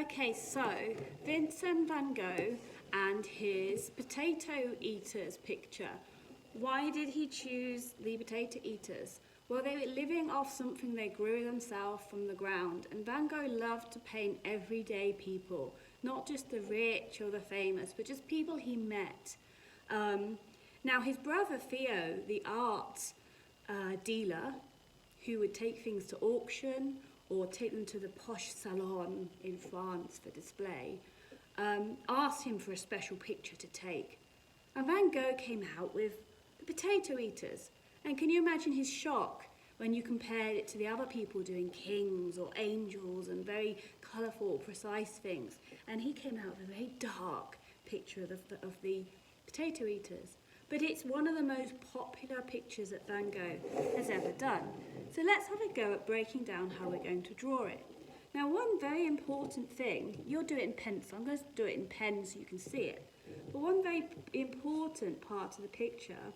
Okay, so Vincent van Gogh and his potato eaters picture. Why did he choose the potato eaters? Well, they were living off something they grew themselves from the ground, and Van Gogh loved to paint everyday people, not just the rich or the famous, but just people he met. Now, his brother Theo, the art dealer, who would take things to auction or take them to the posh salon in France for display, asked him for a special picture to take. And Van Gogh came out with the potato eaters. And can you imagine his shock when you compared it to the other people doing kings or angels and very colourful, precise things? And he came out with a very dark picture of the potato eaters. But it's one of the most popular pictures that Van Gogh has ever done. So let's have a go at breaking down how we're going to draw it. Now, one very important thing, you'll do it in pencil, I'm going to do it in pen so you can see it. But one very important part of the picture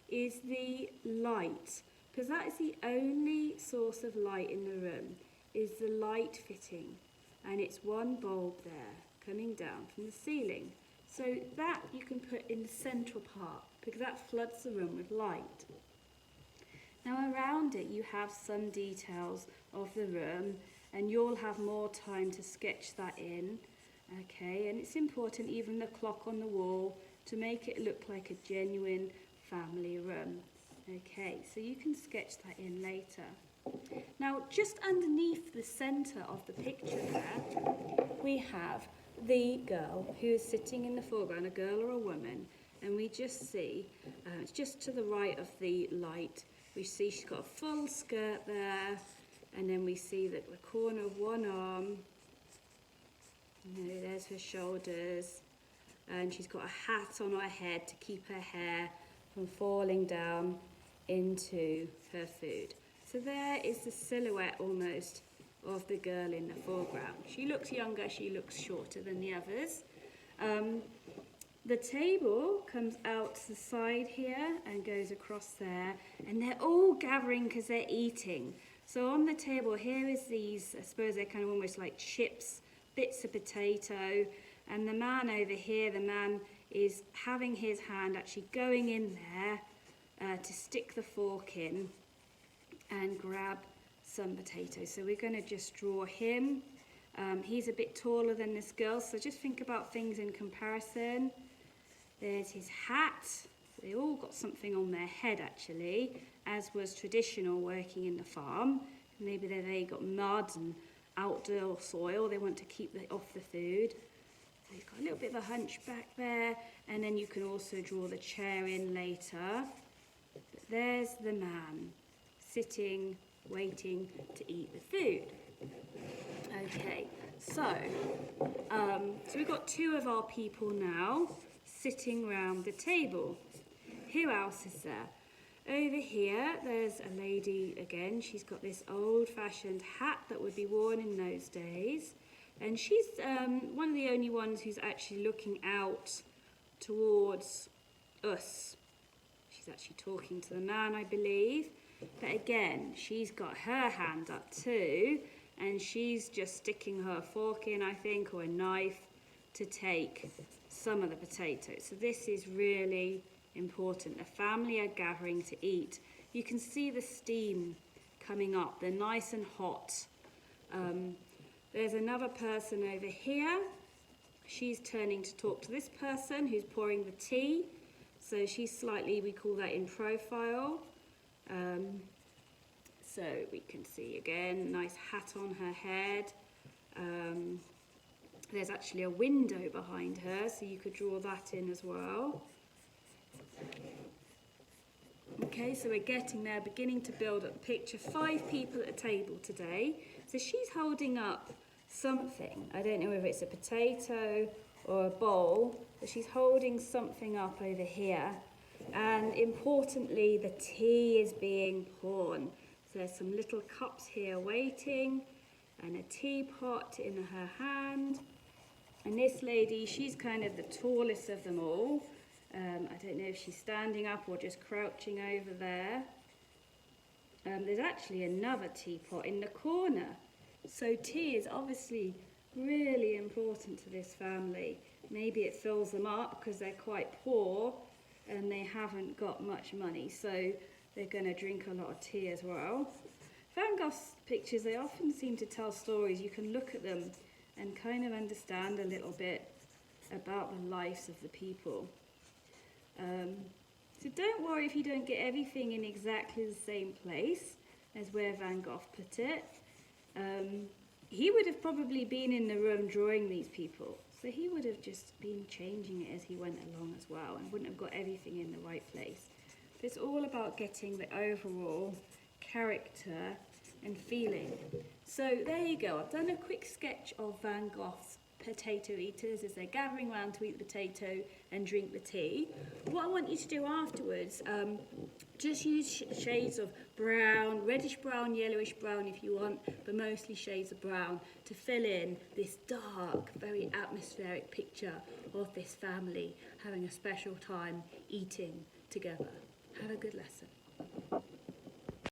is the light, because that is the only source of light in the room, is the light fitting. And it's one bulb there coming down from the ceiling. So that you can put in the central part, because that floods the room with light. Now around it you have some details of the room, and you'll have more time to sketch that in. Okay, and it's important, even the clock on the wall, to make it look like a genuine family room. Okay, so you can sketch that in later. Now, just underneath the centre of the picture there, we have the girl who is sitting in the foreground, a girl or a woman, and we just see, it's just to the right of the light, we see she's got a full skirt there, and then we see that the corner of one arm, there's her shoulders, and she's got a hat on her head to keep her hair from falling down into her food. So there is the silhouette almost of the girl in the foreground. She looks younger, she looks shorter than the others. The table comes out to the side here and goes across there, and they're all gathering because they're eating. So on the table here is these, I suppose they're kind of almost like chips, bits of potato, and the man over here, the man is having his hand actually going in there to stick the fork in and grab some potatoes. So we're going to just draw him. He's a bit taller than this girl, so just think about things in comparison. There's his hat. They all got something on their head actually, as was traditional working in the farm. Maybe they got mud and outdoor soil. They want to keep off the food. So he's got a little bit of a hunchback there, and then you can also draw the chair in later. But there's the man sitting, waiting to eat the food. Okay, so we've got two of our people now sitting round the table. Who else is there? Over here, there's a lady again. She's got this old-fashioned hat that would be worn in those days. And she's one of the only ones who's actually looking out towards us. She's actually talking to the man, I believe. But again, she's got her hand up too, and she's just sticking her fork in, I think, or a knife to take some of the potatoes. So this is really important. The family are gathering to eat. You can see the steam coming up. They're nice and hot. There's another person over here. She's turning to talk to this person who's pouring the tea. So she's slightly, we call that in profile. So we can see again, nice hat on her head. There's actually a window behind her, so you could draw that in as well. Okay, so we're getting there, beginning to build up the picture. 5 people at a table today. So she's holding up something. I don't know whether it's a potato or a bowl, but she's holding something up over here. And importantly, the tea is being poured. So there's some little cups here waiting, and a teapot in her hand. And this lady, she's kind of the tallest of them all. I don't know if she's standing up or just crouching over there. There's actually another teapot in the corner. So tea is obviously really important to this family. Maybe it fills them up because they're quite poor and they haven't got much money, so they're going to drink a lot of tea as well. Van Gogh's pictures, they often seem to tell stories. You can look at them and kind of understand a little bit about the lives of the people. So don't worry if you don't get everything in exactly the same place as where Van Gogh put it. He would have probably been in the room drawing these people, so he would have just been changing it as he went along as well and wouldn't have got everything in the right place. But it's all about getting the overall character and feeling. So there you go. I've done a quick sketch of Van Gogh's potato eaters as they're gathering around to eat the potato and drink the tea. What I want you to do afterwards, just use shades of brown, reddish brown, yellowish brown if you want, but mostly shades of brown to fill in this dark, very atmospheric picture of this family having a special time eating together. Have a good lesson.